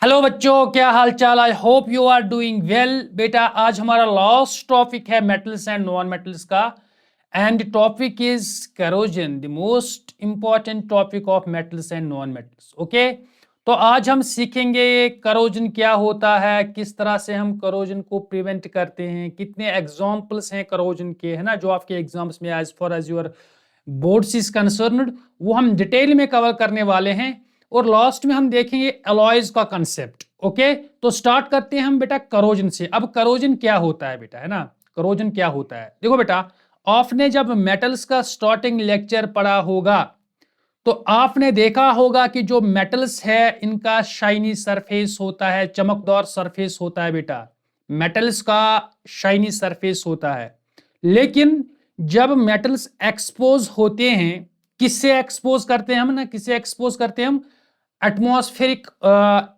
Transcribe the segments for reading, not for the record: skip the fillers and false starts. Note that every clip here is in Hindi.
हेलो बच्चों, क्या हाल चाल। I hope you are doing well. बेटा आज हमारा लास्ट टॉपिक है मेटल्स एंड नॉन मेटल्स का, and topic is corrosion, the most important topic of metals and non metals. Okay, तो आज हम सीखेंगे करोजन क्या होता है, किस तरह से हम करोजन को प्रिवेंट करते हैं, कितने एग्जाम्पल्स हैं करोजन के, है ना, जो आपके एग्जाम्स में as far as your boards is concerned वो हम डिटेल में कवर करने वाले हैं। और लास्ट में हम देखेंगे अलॉयज का कंसेप्ट। ओके, तो स्टार्ट करते हैं हम बेटा करोजन से। अब करोजन क्या होता है बेटा, है ना, करोजन क्या होता है। देखो बेटा, आपने जब मेटल्स का स्टार्टिंग लेक्चर पढ़ा होगा तो आपने देखा होगा कि जो मेटल्स है इनका शाइनी सरफेस होता है, चमकदार सरफेस होता है बेटा, मेटल्स का शाइनी सरफेस होता है। लेकिन जब मेटल्स एक्सपोज होते हैं, किससे एक्सपोज करते हैं हम ना, किससे एक्सपोज करते हैं हम, एटमॉस्फेरिक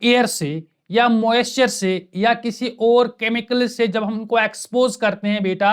एयर से या मॉइस्चर से या किसी और केमिकल से जब हम उनको एक्सपोज करते हैं बेटा,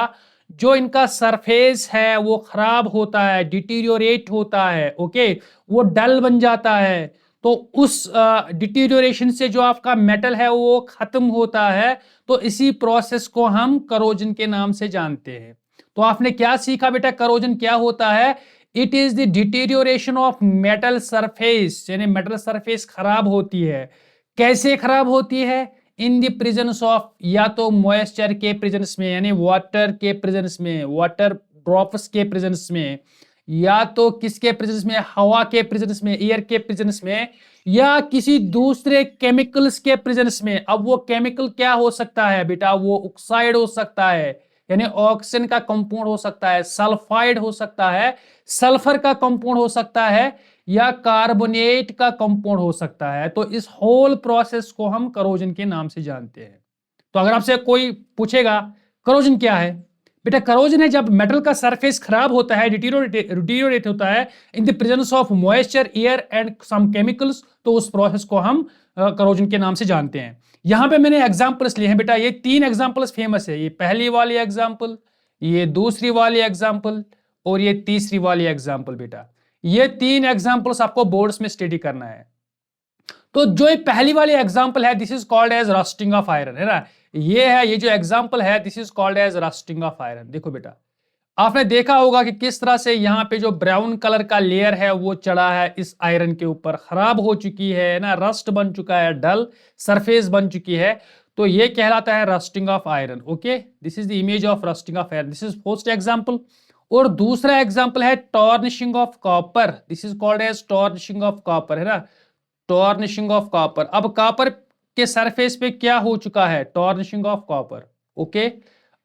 जो इनका सरफेस है वो खराब होता है, डिटीरियोरेट होता है। ओके, वो डल बन जाता है। तो उस डिटीरियोरेशन से जो आपका मेटल है वो खत्म होता है। तो इसी प्रोसेस को हम करोजन के नाम से जानते हैं। तो आपने क्या सीखा बेटा, करोजन क्या होता है। It is the deterioration of metal surface, यानी मेटल सरफेस खराब होती है। कैसे खराब होती है, इन द प्रेजेंस ऑफ, या तो मॉइस्चर के प्रेजेंस में, यानी वाटर के प्रेजेंस में, वाटर ड्रॉप्स के प्रेजेंस में, या तो किसके प्रेजेंस में, हवा के प्रेजेंस में, एयर के प्रेजेंस में, या किसी दूसरे केमिकल्स के प्रेजेंस में। अब वो केमिकल क्या हो सकता है बेटा, वो ऑक्साइड हो सकता है, यानी ऑक्सीजन का कंपाउंड हो सकता है, सल्फाइड हो सकता है, सल्फर का कंपाउंड हो सकता है, या कार्बोनेट का कंपाउंड हो सकता है। तो इस होल प्रोसेस को हम करोजन के नाम से जानते हैं। तो अगर आपसे कोई पूछेगा करोजन क्या है, बेटा करोजन है जब मेटल का सरफेस खराब होता है, डिटीरियोरेट होता है in the presence of moisture, air and some chemicals, तो उस प्रोसेस को हम करोजन के नाम से जानते हैं। यहां पे मैंने एग्जांपल्स लिए हैं बेटा, ये 3 एग्जांपल्स फेमस है, ये पहली वाली एग्जांपल, ये दूसरी वाली एग्जांपल और ये तीसरी वाली एग्जांपल। बेटा ये 3 एग्जांपल्स आपको बोर्ड्स में स्टडी करना है। तो जो ये पहली वाली एग्जांपल है, this is called as rusting of iron, है ना, ये है, ये जो एग्जांपल है this is called as rusting of iron. देखो बेटा, आपने देखा होगा कि किस तरह से यहाँ पे जो ब्राउन कलर का लेयर है वो चढ़ा है इस आयरन के ऊपर, खराब हो चुकी है ना, रस्ट बन चुका है, डल सरफेस बन चुकी है। तो ये कहलाता है rusting of iron. Okay, this is the image of rusting of iron, this is first example. और दूसरा एग्जांपल है tarnishing of copper, this is called as tarnishing of copper, है ना, टॉर्निशिंग ऑफ कॉपर। अब कॉपर के सरफेस पे क्या हो चुका है, टॉर्निशिंग ऑफ कॉपर। ओके,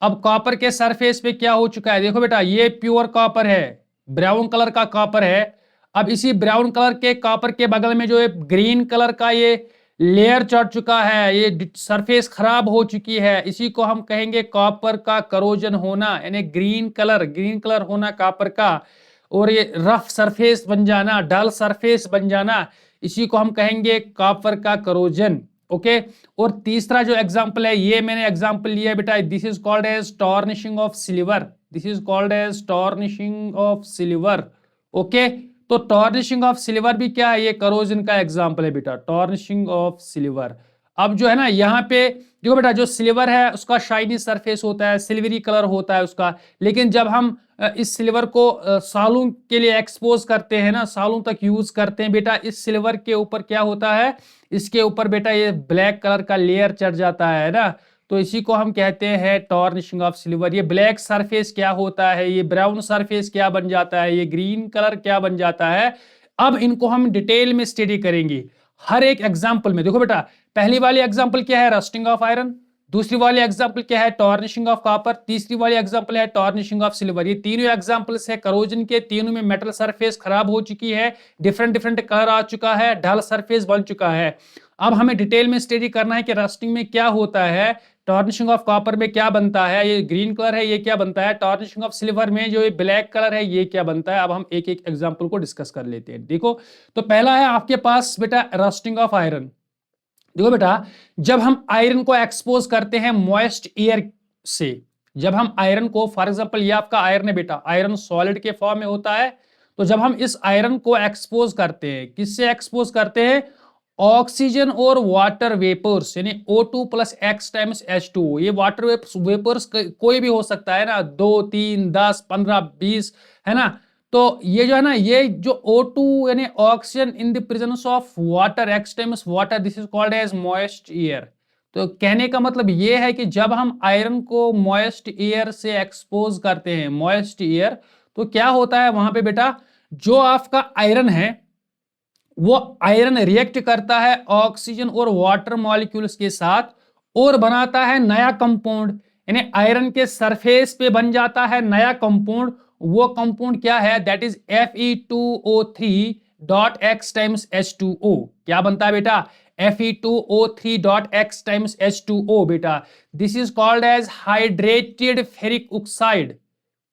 अब कॉपर के सरफेस पे क्या हो चुका है, देखो बेटा ये प्योर कॉपर है, ब्राउन कलर का कॉपर है। अब इसी ब्राउन कलर के कॉपर के बगल में जो है ग्रीन कलर का ये लेयर चढ़ चुका है, ये सरफेस खराब हो चुकी है, इसी को हम कहेंगे कॉपर का करोजन होना, यानी ग्रीन कलर होना कॉपर का, और ये रफ सरफेस बन जाना, डल सरफेस बन जाना, इसी को हम कहेंगे कॉपर का करोजन। ओके, और तीसरा जो एग्जांपल है, ये मैंने एग्जांपल लिया है बेटा, this is called as tarnishing of silver, this is called as tarnishing of silver. Okay, तो टॉर्निशिंग ऑफ सिल्वर भी क्या है, ये करोजन का एग्जांपल है बेटा, टॉर्निशिंग ऑफ सिल्वर। अब जो है ना यहाँ पे देखो बेटा, जो सिल्वर है उसका शाइनी सरफेस होता है, सिल्वरी कलर होता है उसका। लेकिन जब हम इस सिल्वर को सालों के लिए एक्सपोज करते हैं ना, सालों तक यूज करते हैं बेटा, इस सिल्वर के ऊपर क्या होता है, इसके ऊपर बेटा ये ब्लैक कलर का लेयर चढ़ जाता है ना। तो इसी को हम कहते हैं टॉर्निशिंग ऑफ सिल्वर। ये ब्लैक सरफेस क्या होता है, ये ब्राउन सरफेस क्या बन जाता है, ये ग्रीन कलर क्या बन जाता है। अब इनको हम डिटेल में स्टडी करेंगे हर एक एग्जाम्पल में। देखो बेटा, पहली वाली एग्जाम्पल क्या है, रस्टिंग ऑफ आयरन, दूसरी वाली एग्जाम्पल क्या है, टॉर्निशिंग ऑफ कॉपर, तीसरी वाली एग्जाम्पल है टॉर्निशिंग ऑफ सिल्वर। ये तीनों एग्जाम्पल्स है करोजन के, तीनों में मेटल सरफेस खराब हो चुकी है, डिफरेंट डिफरेंट कलर आ चुका है, डल सरफेस बन चुका है। अब हमें डिटेल में स्टडी करना है कि रस्टिंग में क्या होता है, टॉर्निशिंग ऑफ कॉपर में क्या बनता है, ये ग्रीन कलर है ये क्या बनता है, टॉर्निशिंग ऑफ सिल्वर में जो ये ब्लैक कलर है ये क्या बनता है। अब हम एक एक एग्जाम्पल को डिस्कस कर लेते हैं। देखो, तो पहला है आपके पास बेटा रस्टिंग ऑफ आयरन। देखो बेटा, जब हम आयरन को एक्सपोज करते हैं मॉइस्ट एयर से, जब हम आयरन को, फॉर एग्जांपल ये आपका आयरन है बेटा, आयरन सॉलिड के फॉर्म में होता है। तो जब हम इस आयरन को एक्सपोज करते हैं, किससे एक्सपोज करते हैं, ऑक्सीजन और वाटर वेपर्स यानी O2 plus X times H2O, ये वाटर वेपर्स कोई भी हो सकता है ना, 2 3 10 15 20, है ना। तो ये जो है ना, ये जो O2 यानी oxygen in the presence of water X times water, this is called as moist air. तो कहने का मतलब ये है कि जब हम आयरन को मॉइस्ट एयर से एक्सपोज करते हैं, मॉइस्ट एयर, तो क्या होता है वहां पे बेटा, जो आपका आयरन है वो आयरन रिएक्ट करता है ऑक्सीजन और वाटर मॉलिक्यूल्स के साथ और बनाता है नया कंपाउंड, यानी आयरन के सरफेस पे बन जाता है नया कंपाउंड। वो कंपाउंड क्या है, that is Fe2O3 dot X times H2O। क्या बनता है बेटा, Fe2O3 dot X times H2O बेटा। This is called as hydrated ferric oxide.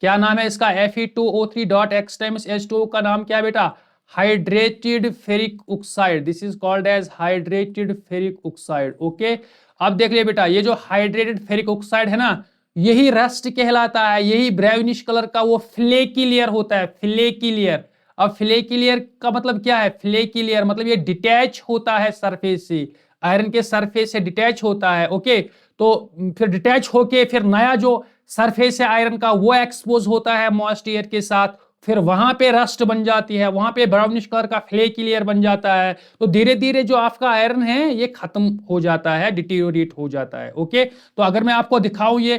क्या नाम है इसका, Fe2O3 dot X times H2O का नाम क्या है बेटा, hydrated ferric oxide. This is called as hydrated ferric oxide. Okay, अब देख लिया बेटा, ये जो हाइड्रेटेड फेरिक ऑक्साइड है ना, यही रस्ट कहलाता है, यही ब्राउनिश कलर का वो फ्लेकी लेयर होता है, फ्लेकी लेयर। अब फ्लेकी लेयर का मतलब क्या है, फ्लेकी लेयर मतलब ये डिटैच होता है सरफेस से, आयरन के सरफेस से डिटैच होता है। ओके, तो फिर डिटैच होके फिर नया जो सरफेस है आयरन का वो एक्सपोज होता है मॉइस्ट एयर के साथ, फिर वहां पे रस्ट बन जाती है, वहां पे ब्राउनिश कलर का फ्लेकी लेयर बन जाता है। तो धीरे धीरे जो आपका आयरन है ये खत्म हो जाता है, डिटीरियोरेट हो जाता है। ओके, तो अगर मैं आपको दिखाऊं ये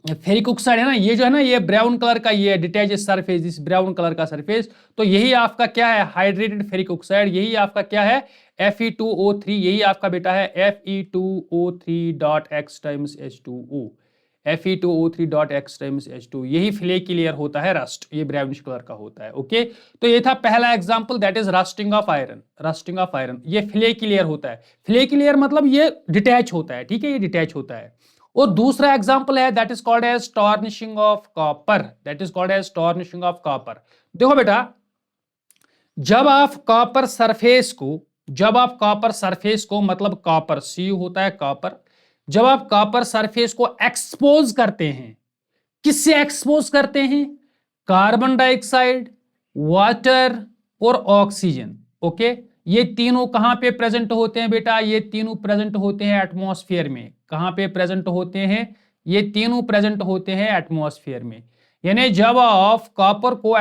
फेरिक ऑक्साइड है ना, ये जो है ना, ये ब्राउन कलर का, ये डिटैच सरफेस, इस ब्राउन कलर का सरफेस, तो यही आपका क्या है, हाइड्रेटेड फेरिक ऑक्साइड। यही आपका क्या है, Fe2O3, यही आपका बेटा है Fe2O3 dot X times H2O। Fe2O3 dot X times H2, यही फ्लेकी लेयर होता है रस्ट, ये ब्राउनिश कलर का होता है। ओके, तो ये था पहला example, that is rusting of iron. Rusting of iron, ये फ्लेकी लेयर होता है। फ्लेकी लेयर मतलब ये डिटैच होता है, ठीक है, ये डिटैच होता है। और दूसरा एग्जांपल है, that is called as tarnishing of copper. That is called as tarnishing of copper. देखो बेटा, जब आप कॉपर सरफेस को, जब आप कॉपर सरफेस को, मतलब कॉपर Cu होता है कॉपर, जब आप कॉपर सरफेस को एक्सपोज करते हैं, किससे एक्सपोज करते हैं, कार्बन डाइऑक्साइड, वाटर और ऑक्सीजन। ओके, ये तीनों कहां पे प्रेजेंट होते हैं बेटा, ये तीनों प्रेजेंट होते हैं एटमॉस्फेयर में। कहां पे प्रेजेंट होते हैं, ये तीनों प्रेजेंट होते हैं एटमॉस्फेयर में। यानी जब आप कॉपर को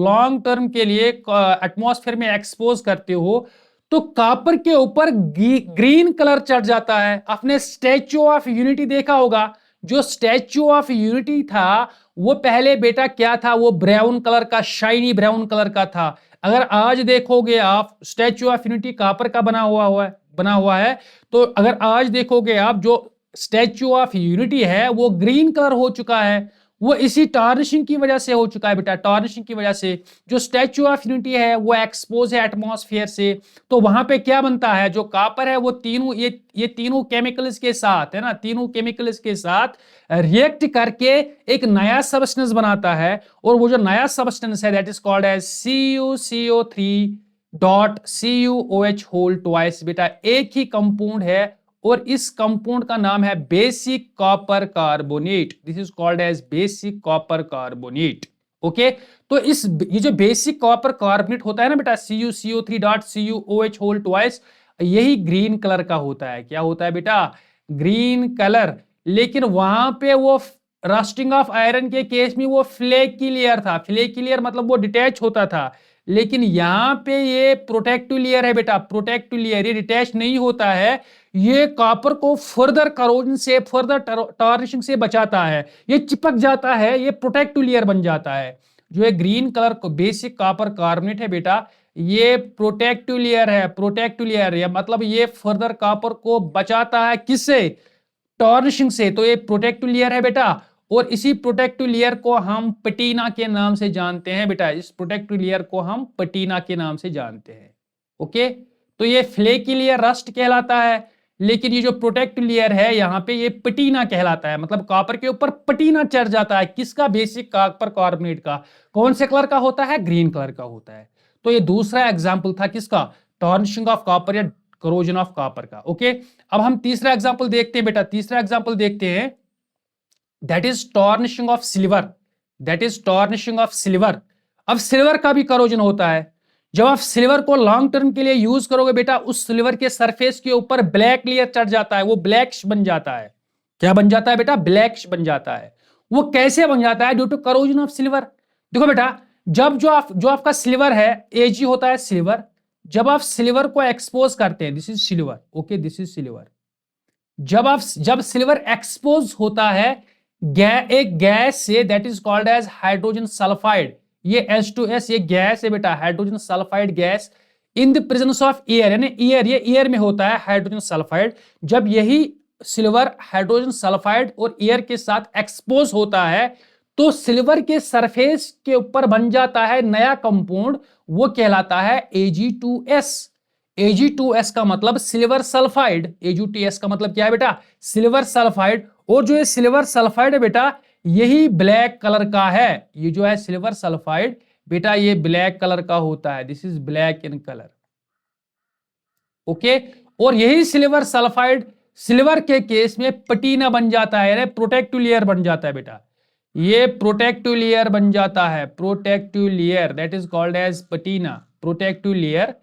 लॉन्ग टर्म के लिए एटमॉस्फेयर में एक्सपोज करते हो, तो कॉपर के ऊपर ग्रीन कलर चढ़ जाता है। आपने स्टैच्यू ऑफ यूनिटी देखा होगा, जो स्टैच्यू ऑफ यूनिटी था वो पहले बेटा क्या था, वो ब्राउन कलर का, शाइनी ब्राउन कलर का था। अगर आज देखोगे आप, स्टैच्यू ऑफ यूनिटी कॉपर का बना हुआ है, तो अगर आज देखोगे आप, जो स्टैच्यू ऑफ यूनिटी है वो ग्रीन कलर हो चुका है। वो इसी टार्निशिंग की वजह से हो चुका है बेटा, टार्निशिंग की वजह से। जो स्टैच्यू ऑफ यूनिटी है वो एक्सपोज है एटमॉस्फेयर से, तो वहां पे क्या बनता है, जो कॉपर है वो तीनों, ये तीनों केमिकल्स के साथ, है ना, तीनों केमिकल्स के साथ रिएक्ट करके एक नया सब्सटेंस बनाता है। और वो जो नया सब्सटेंस है, that is called as CuCO3 dot CuOH whole twice. बेटा एक ही कंपाउंड है और इस कंपाउंड का नाम है basic copper carbonate. This is called as basic copper carbonate. Okay, तो ये जो बेसिक कॉपर कार्बोनेट होता है ना बेटा, CuCO3 dot CuOH whole twice, यही ग्रीन कलर का होता है। क्या होता है बेटा, ग्रीन कलर। लेकिन वहां पे वो रस्टिंग ऑफ आयरन के केस में वो फ्लेकी लेयर था, फ्लेकी लेयर मतलब वो डिटैच होता था। लेकिन यहां पे ये प्रोटेक्टिव लेयर है बेटा, प्रोटेक्टिव लेयर, ये डिटैच नहीं होता है, ये कॉपर को फर्दर करोजन से, फर्दर टार्निशिंग से बचाता है, ये चिपक जाता है, ये प्रोटेक्टिव लेयर बन जाता है। जो ये ग्रीन कलर को बेसिक कॉपर कार्बोनेट है बेटा, ये प्रोटेक्टिव लेयर है, प्रोटेक्टिव लेयर है, मतलब ये फर्दर कॉपर को बचाता है, किससे, टार्निशिंग से। तो ये प्रोटेक्टिव लेयर है बेटा, और इसी प्रोटेक्टिव लेयर को हम पटीना के नाम से जानते हैं बेटा, इस प्रोटेक्टिव लेयर को हम पटीना के नाम से जानते हैं। ओके, तो ये फ्लेकी लेयर रस्ट कहलाता है, लेकिन ये जो प्रोटेक्टिव लेयर है यहाँ पे ये पटीना कहलाता है, मतलब कॉपर के ऊपर पटीना चढ़ जाता है। किसका, बेसिक कॉपर कार्बोनेट का। कौन से कलर का होता है, ग्रीन कलर का होता है। तो ये दूसरा एग्जाम्पल था किसका, टार्निशिंग ऑफ कॉपर या करोजन ऑफ कॉपर का। ओके, अब हम तीसरा एग्जाम्पल देखते हैं बेटा, तीसरा एग्जाम्पल देखते हैं, that is tarnishing of silver. That is tarnishing of silver. अब सिल्वर का भी करोजन होता है। जब आप सिल्वर को लॉन्ग टर्म के लिए यूज करोगे बेटा, उस सिल्वर के सरफेस के ऊपर ब्लैक लेयर चढ़ जाता है, वो ब्लैक्स बन जाता है। क्या बन जाता है बेटा? ब्लैक्स बन जाता है। वो कैसे बन जाता है? Due to corrosion of silver. देखो बेटा, जब जो आपका सिल्वर है, एजी होता है सिल्वर। जब आप सिल्वर को एक्सपोज करते हैं, this is silver, okay, this is silver. जब सिल्वर एक्सपोज होता है एक गैस से, that is called as hydrogen sulphide. ये H2S ये गैस है बेटा, hydrogen sulphide gas, in the presence of air, यानी एयर, ये एयर में होता है हाइड्रोजन सल्फाइड। जब यही सिल्वर हाइड्रोजन सल्फाइड और एयर के साथ एक्सपोज होता है, तो सिल्वर के सरफेस के ऊपर बन जाता है नया कंपाउंड, वो कहलाता है Ag2S। Ag2S का मतलब सिल्वर सल्फाइड। Ag2S का मतलब क्या है बेटा? Silver sulphide. और जो ये सिल्वर सल्फाइड है बेटा, यही ब्लैक कलर का है। ये जो है सिल्वर सल्फाइड बेटा, ये ब्लैक कलर का होता है, this is black in colour, okay. और यही सिल्वर सल्फाइड सिल्वर के केस में पटीना बन जाता है, यानी प्रोटेक्टिव लेयर बन जाता है बेटा। ये प्रोटेक्टिव लेयर बन जाता है, protective layer, that is called as patina, protective layer.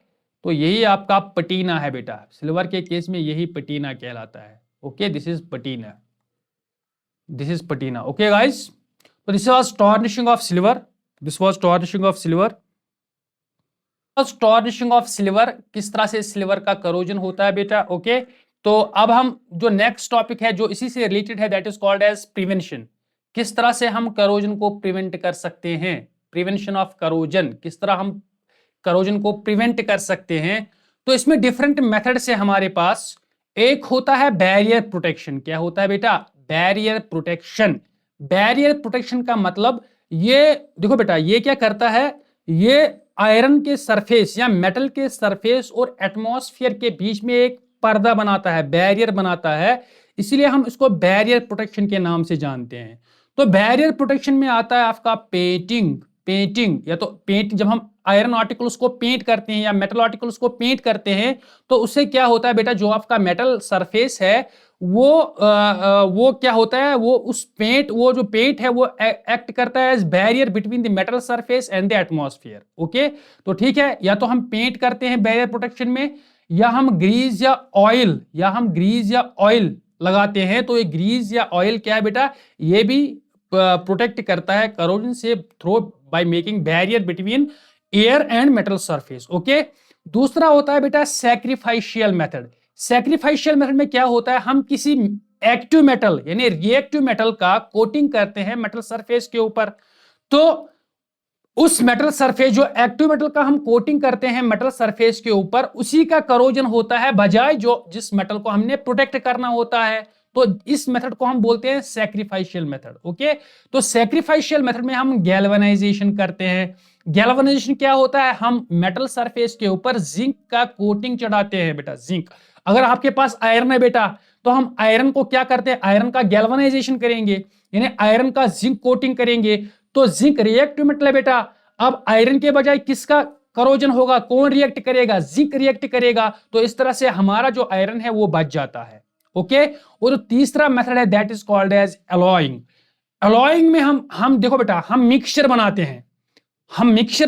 तो यही आपका पटीना है बेटा, सिल्वर के केस में यही पटीना कहलाता है, okay, this is patina, this is patina, okay guys. तो this was tarnishing of silver, this was tarnishing of silver. Tarnishing of silver, किस तरह से सिल्वर का करोजन होता है बेटा, ओके। तो अब हम जो नेक्स्ट टॉपिक है जो इसी से रिलेटेड है, that is called as prevention. किस तरह से हम करोजन को प्रिवेंट कर सकते हैं, प्रिवेंशन ऑफ करोजन, किस तरह हम करोजन को प्रिवेंट कर सकते हैं। तो इसमें डिफरेंट मेथड से हमारे पास एक होता है बैरियर प्रोटेक्शन। क्या होता है बेटा? Barrier protection. बैरियर प्रोटेक्शन का मतलब, ये देखो बेटा, ये क्या करता है, ये आयरन के सरफेस या मेटल के सरफेस और एटमॉस्फेयर के बीच में एक पर्दा बनाता है, बैरियर बनाता है, इसीलिए हम इसको बैरियर प्रोटेक्शन के नाम से जानते हैं। तो बैरियर प्रोटेक्शन में आता है आपका पेंटिंग, पेंटिंग या तो पेंट, जब हम आयरन आर्टिकल्स को पेंट करते हैं या मेटल आर्टिकल्स को पेंट करते हैं, तो उससे क्या होता है बेटा, जो आपका मेटल सरफेस है वो क्या होता है, वो उस पेंट, वो जो पेंट है वो एक्ट करता है as barrier between the metal surface and the atmosphere, okay. तो ठीक है, या तो हम पेंट करते हैं बैरियर प्रोटेक्शन में, या हम ग्रीस या ऑयल लगाते हैं। तो ये ग्रीस या ऑयल क्या है बेटा, ये भी प्रोटेक्ट करता है करोजन से through by making barrier between air and metal surface, okay. दूसरा होता है बेटा सैक्रिफाइशियल मेथड। सैक्रिफाइशियल मेथड में क्या होता है, हम किसी एक्टिव मेटल यानी रिएक्टिव मेटल का कोटिंग करते हैं मेटल सरफेस के ऊपर। तो उस मेटल सरफेस, जो एक्टिव मेटल का हम कोटिंग करते हैं मेटल सरफेस के ऊपर, उसी का करोजन होता है बजाय जो जिस मेटल को हमने प्रोटेक्ट करना होता है। तो इस मेथड को हम बोलते हैं सैक्रिफाइशियल मेथड, ओके। तो सैक्रिफाइशियल मेथड में हम गैल्वेनाइजेशन करते हैं। गैल्वेनाइजेशन क्या होता है, हम मेटल सरफेस के ऊपर जिंक का कोटिंग चढ़ाते हैं बेटा, जिंक। अगर आपके पास आयरन है बेटा, तो हम आयरन को क्या करते हैं, आयरन का गैल्वेनाइजेशन करेंगे, यानी आयरन का जिंक कोटिंग करेंगे। तो जिंक रिएक्टिव मेटल है बेटा, अब आयरन के बजाय किसका करोजन होगा, कौन रिएक्ट करेगा, जिंक रिएक्ट करेगा। तो इस तरह से हमारा जो आयरन है वो बच जाता है, ओके। और तीसरा मेथड है that is called as alloying. Alloying में हम देखो बेटा, हम मिक्सचर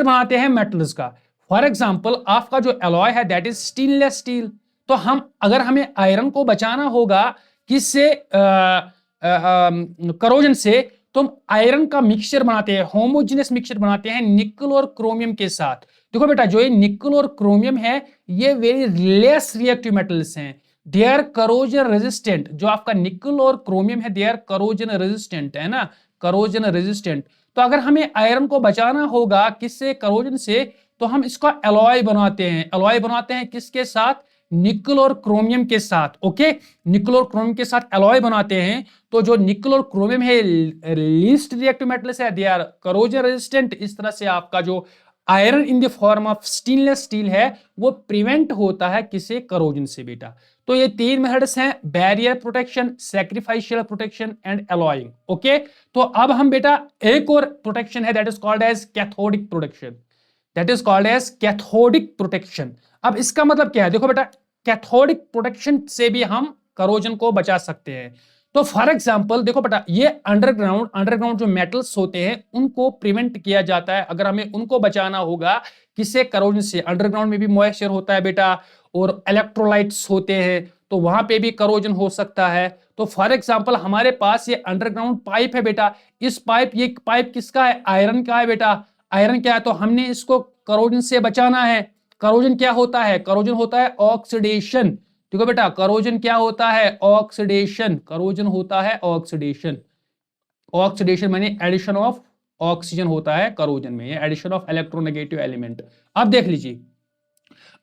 बनाते हैं मेटल्स का। फॉर एग्जांपल, आपका जो अलॉय है दैट इज स्टेनलेस स्टील। तो अगर हमें आयरन को बचाना होगा किससे, करोजन से, तो हम आयरन का मिक्सचर बनाते हैं, होमोजेनियस मिक्सचर बनाते हैं निकल और क्रोमियम के साथ। देखो बेटा, जो ये निकल और क्रोमियम है, ये वेरी लेस रिएक्टिव मेटल्स हैं, दे आर करोजन रेजिस्टेंट। जो आपका निकल और क्रोमियम है, दे आर करोजन रेजिस्टेंट, है ना, करोजन रेजिस्टेंट। तो अगर हमें आयरन को बचाना होगा किससे, करोजन से, तो हम इसका अलॉय बनाते हैं। अलॉय बनाते हैं किसके साथ, निकल और क्रोमियम के साथ, ओके। निकल और क्रोमियम के साथ अलॉय बनाते हैं। तो जो निकल और क्रोमियम है लीस्ट रिएक्टिव मेटल्स है, दे आर करोजन रेजिस्टेंट। इस तरह से आपका जो iron in the form of stainless steel है वो प्रिवेंट होता है किसे, करोजन से बेटा। तो ये तीन मेथड्स हैं, barrier protection, sacrificial protection and alloying, okay. तो अब हम बेटा एक और प्रोटेक्शन है that is called as cathodic protection, that is called as cathodic protection. अब इसका मतलब क्या है, देखो बेटा, कैथोडिक प्रोटेक्शन से भी हम करोजन को बचा सकते हैं। तो फॉर एग्जाम्पल देखो बेटा, ये अंडरग्राउंड जो मेटल्स होते हैं उनको प्रिवेंट किया जाता है, अगर हमें उनको बचाना होगा किससे, करोजन से। अंडरग्राउंड में भी मॉइस्चर होता है बेटा, और इलेक्ट्रोलाइट्स होते हैं, तो वहां पे भी करोजन हो सकता है। तो फॉर एग्जाम्पल हमारे पास ये अंडरग्राउंड पाइप है बेटा, ये पाइप किसका है, आयरन का है बेटा। आयरन क्या है, तो हमने इसको करोजन से बचाना है। करोजन क्या होता है, करोजन होता है ऑक्सीडेशन। देखो बेटा, करोजन क्या होता है, ऑक्सीडेशन। करोजन होता है ऑक्सीडेशन। ऑक्सीडेशन माने एडिशन ऑफ ऑक्सीजन होता है करोजन में, ये एडिशन ऑफ इलेक्ट्रोनेगेटिव एलिमेंट। अब देख लीजिए,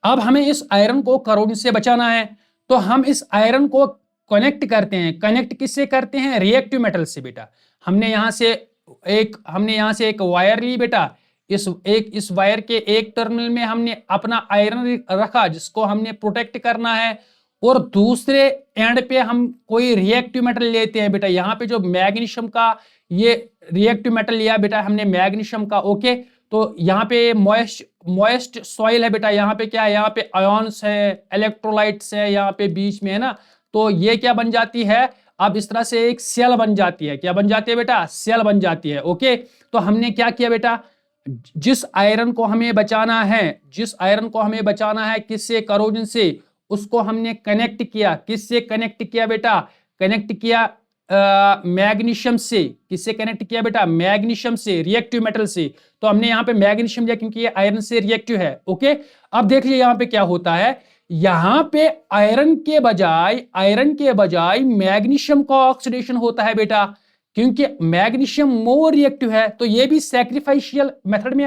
अब हमें इस आयरन को करोजन से बचाना है, तो हम इस आयरन को कनेक्ट करते हैं। कनेक्ट किससे करते हैं, रिएक्टिव मेटल से बेटा। हमने यहां से एक वायर ली बेटा, इस वायर के एक टर्मिनल में हमने अपना आयरन रखा जिसको हमने प्रोटेक्ट करना है, और दूसरे एंड पे हम कोई रिएक्टिव मेटल लेते हैं बेटा। यहाँ पे जो मैग्नीशियम का ये रिएक्टिव मेटल लिया बेटा हमने, मैग्नीशियम का। ओके, तो यहाँ पे मॉइस्ट सॉइल है बेटा, यहाँ पे क्या है, यहाँ पे आयॉन्स है, इलेक्ट्रोलाइट्स है यहाँ पे बीच में, है ना। तो ये क्या बन जाती है, अब इस तरह से एक सेल बन जाती है। क्या बन जाती है बेटा, सेल बन जाती है। ओके, तो हमने क्या किया बेटा, जिस आयरन को हमें बचाना है किससे, करोजन से, उसको हमने कनेक्ट किया। किससे कनेक्ट किया बेटा, कनेक्ट किया मैग्नीशियम से। किससे कनेक्ट किया बेटा, मैग्नीशियम से, रिएक्टिव मेटल से। तो हमने यहां पे मैग्नीशियम लिया क्योंकि ये आयरन से रिएक्टिव है। ओके, अब देखिए यहां पे क्या होता है, यहां पे आयरन के बजाय मैग्नीशियम का ऑक्सीडेशन होता है बेटा, क्योंकि मैग्नीशियम मोर रिएक्टिव है। तो ये भी सैक्रिफाइशियल मेथड में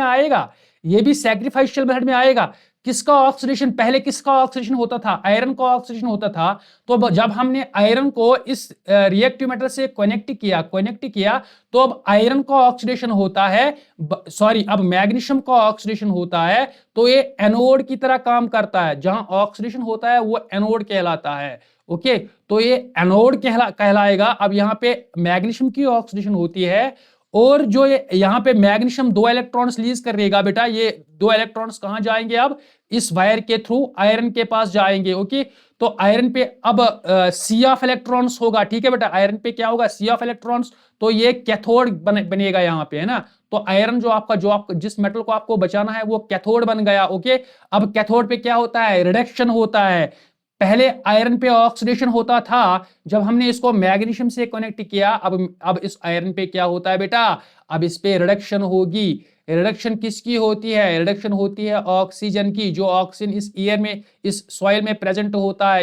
आएगा। किसका ऑक्सीडेशन, पहले किसका ऑक्सीडेशन होता था, आयरन का ऑक्सीडेशन होता था। तो जब हमने आयरन को इस रिएक्टिव मेटल से कनेक्ट किया, तो अब आयरन का ऑक्सीडेशन होता है, अब मैग्नीशियम का ऑक्सीडेशन होता है। तो ये एनोड की तरह काम करता है, जहां ऑक्सीडेशन होता है वो एनोड कहलाता है। ओके, तो ये एनोड कहलाएगा। अब यहाँ पे मैग्नीशियम की ऑक्सीडेशन होती है, और जो ये यहाँ पे मैग्नीशियम 2 इलेक्ट्रॉन्स रिलीज करेगा बेटा, ये 2 इलेक्ट्रॉन्स कहां जाएंगे, अब इस वायर के थ्रू आयरन के पास जाएंगे। ओके, तो आयरन पे अब सी ऑफ इलेक्ट्रॉन्स होगा। ठीक है बेटा, आयरन पे क्या होगा, सी ऑफ इलेक्ट्रॉन्स। तो ये कैथोड बनेगा यहाँ पे, है ना। तो आयरन जो आपका जिस मेटल को आपको बचाना है वो कैथोड बन गया। ओके, अब कैथोड पे क्या होता है, रिडक्शन होता है। पहले आयरन पे ऑक्सीडेशन होता था, जब हमने इसको मैग्नीशियम से कनेक्ट किया, अब इस आयरन पे क्या होता है बेटा, अब इस पे रिडक्शन होगी। रिडक्शन किसकी होती है, रिडक्शन होती है ऑक्सीजन की। जो ऑक्सीजन इस सॉइल में प्रेजेंट होता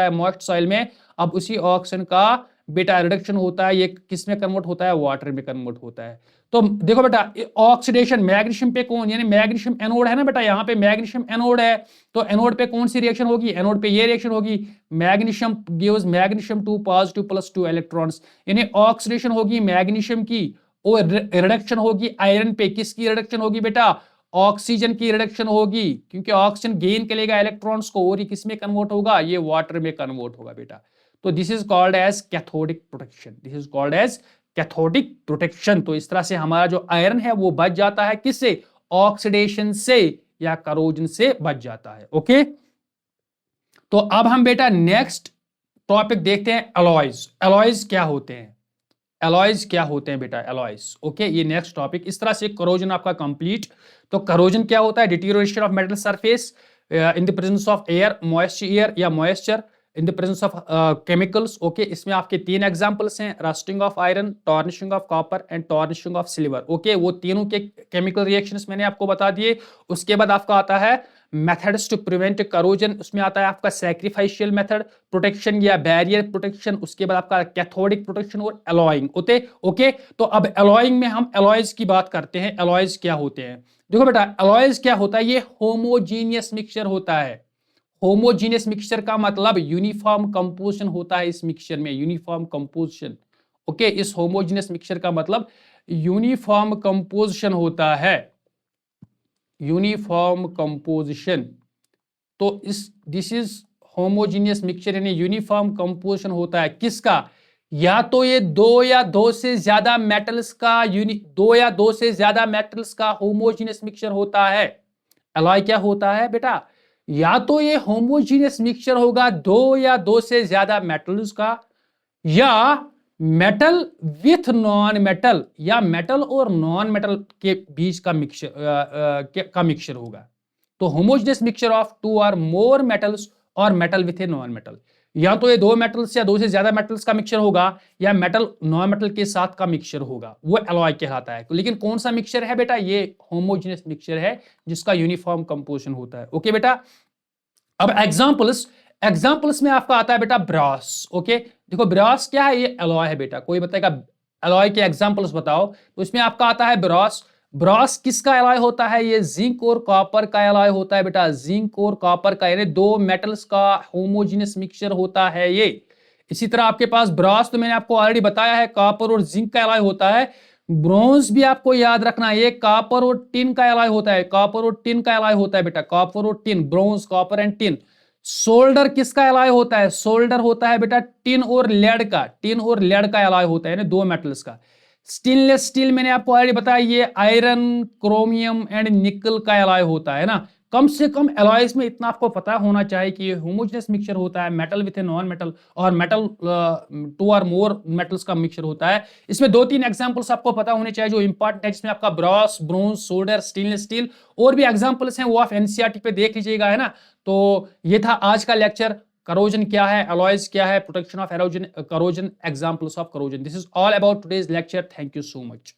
है, मॉइस्ट सॉइल में। अब उसी ऑक्सीजन का बेटा रिडक्शन होता है, ये किस में कन्वर्ट होता है, वाटर में कन्वर्ट होता है। तो देखो बेटा, ऑक्सीडेशन मैग्नीशियम पे कौन, यानी मैग्नीशियम एनोड है ना बेटा, यहाँ पे मैग्नीशियम एनोड है। तो एनोड पे कौन सी रिएक्शन होगी, एनोड पे ये रिएक्शन होगी, magnesium gives magnesium 2 positive plus 2 electrons, यानी ऑक्सीडेशन होगी मैग्नीशियम की, और रिडक्शन होगी आयरन पे। किसकी रिडक्शन होगी बेटा, ऑक्सीजन की रिडक्शन होगी, क्योंकि ऑक्सीजन गेन करेगा इलेक्ट्रॉन्स को, और ये किस में कन्वर्ट होगा, ये वाटर में कन्वर्ट होगा बेटा। तो this is called as cathodic protection. तो इस तरह से हमारा जो आयरन है वो बच जाता है, किससे, ऑक्सीडेशन से या करोजन से बच जाता है। ओके, तो अब हम बेटा नेक्स्ट टॉपिक देखते हैं, अलॉयज। अलॉयज क्या होते हैं बेटा, अलॉयज। ओके, ये नेक्स्ट टॉपिक। इस तरह से करोजन आपका कंप्लीट। तो करोजन क्या होता है, deterioration of metal surface in the presence of air, moisture in the presence of chemicals. Okay, इसमें आपके 3 एग्जांपल्स हैं, rusting of iron, tarnishing of copper and tarnishing of silver. Okay, वो तीनों के केमिकल रिएक्शंस मैंने आपको बता दिए। उसके बाद आपका आता है मेथड्स टू प्रिवेंट करोजन, उसमें आता है आपका सैक्रिफाइशियल मेथड, प्रोटेक्शन या बैरियर प्रोटेक्शन। उसके बाद आपका कैथोडिक प्रोटेक्शन और एलॉइंग होते। ओके, तो अब एलॉइंग में हम एलॉयज की बात करते हैं। एलॉयज क्या होते हैं, देखो बेटा, एलॉयज क्या होता है, ये होमोजीनियस मिक्सचर होता है। होमोजीनियस मिक्सचर का मतलब यूनिफॉर्म कंपोजिशन होता है इस मिक्सचर में, यूनिफॉर्म कंपोजिशन। ओके, इस होमोजीनियस मिक्सचर का मतलब यूनिफॉर्म कंपोजिशन होता है, यूनिफॉर्म कंपोजिशन। तो दिस इज होमोजीनियस मिक्सचर, यानी यूनिफॉर्म कंपोजिशन होता है किसका, या तो ये दो या दो से ज्यादा मेटल्स का होमोजीनियस मिक्सचर होता है। अलॉय क्या होता है बेटा, या तो ये होमोजीनियस मिक्सचर होगा 2 या 2 से ज्यादा मेटल्स का, या मेटल विथ नॉन मेटल, या मेटल और नॉन मेटल के बीच का मिक्सचर होगा। तो होमोजेनियस मिक्सचर ऑफ टू और मोर मेटल्स और metal with a non metal, या तो ये दो मेटल्स या दो से ज्यादा मेटल्स का मिक्सचर होगा, या मेटल नॉन मेटल के साथ का मिक्सचर होगा, वो एलॉय कहलाता है। लेकिन कौन सा मिक्सचर है बेटा? ये होमोजेनियस मिक्सचर है जिसका यूनिफॉर्म कंपोजिशन होता है। ओके बेटा, अब एग्जाम्पल्स में आपका आता है बेटा ब्रास। ओके, देखो ब्रास क्या है? ये एलॉय है बेटा। कोई बताएगा एलॉय के एग्जाम्पल्स बताओ, तो इसमें आपका आता है ब्रास। ब्रास किसका एलॉय होता है? ये जिंक और कॉपर का एलॉय होता है बेटा। जिंक और कॉपर का, यानी दो मेटल्स का होमोजेनियस मिक्सचर होता है ये। इसी तरह आपके पास ब्रास तो मैंने आपको ऑलरेडी बताया है, कॉपर और जिंक का एलॉय होता है। ब्रॉन्ज भी आपको याद रखना है, ये कॉपर और टिन का एलॉय होता है। कॉपर और टिन का एलॉय होता है बेटा, कॉपर और tin, bronze, copper and tin. Solder किसका एलॉय होता है? सोल्डर होता है बेटा टिन और लेड का। टिन और लेड का एलॉय होता है, यानी दो मेटल्स का। स्टेनलेस स्टील मैंने आपको ऑलरेडी बताया, ये आयरन, क्रोमियम एंड निकल का एलॉय होता है ना। कम से कम एलॉयज में इतना आपको पता होना चाहिए कि ये होमोजेनियस मिक्सचर होता है, metal with a non metal और मेटल टू और मोर मेटल्स का मिक्सचर होता है। इसमें दो तीन एग्जांपल्स आपको पता होने चाहिए जो इंपॉर्टेंट है, जिसमें आपका brass, bronze, solder, stainless steel, और भी एग्जांपल्स हैं वो आप एनसीईआरटी पे देख लीजिएगा, है ना। तो ये था आज का लेक्चर। करोजन क्या है, अलॉयज क्या है, protection of corrosion, examples of corrosion. This is all about today's lecture. Thank you so much.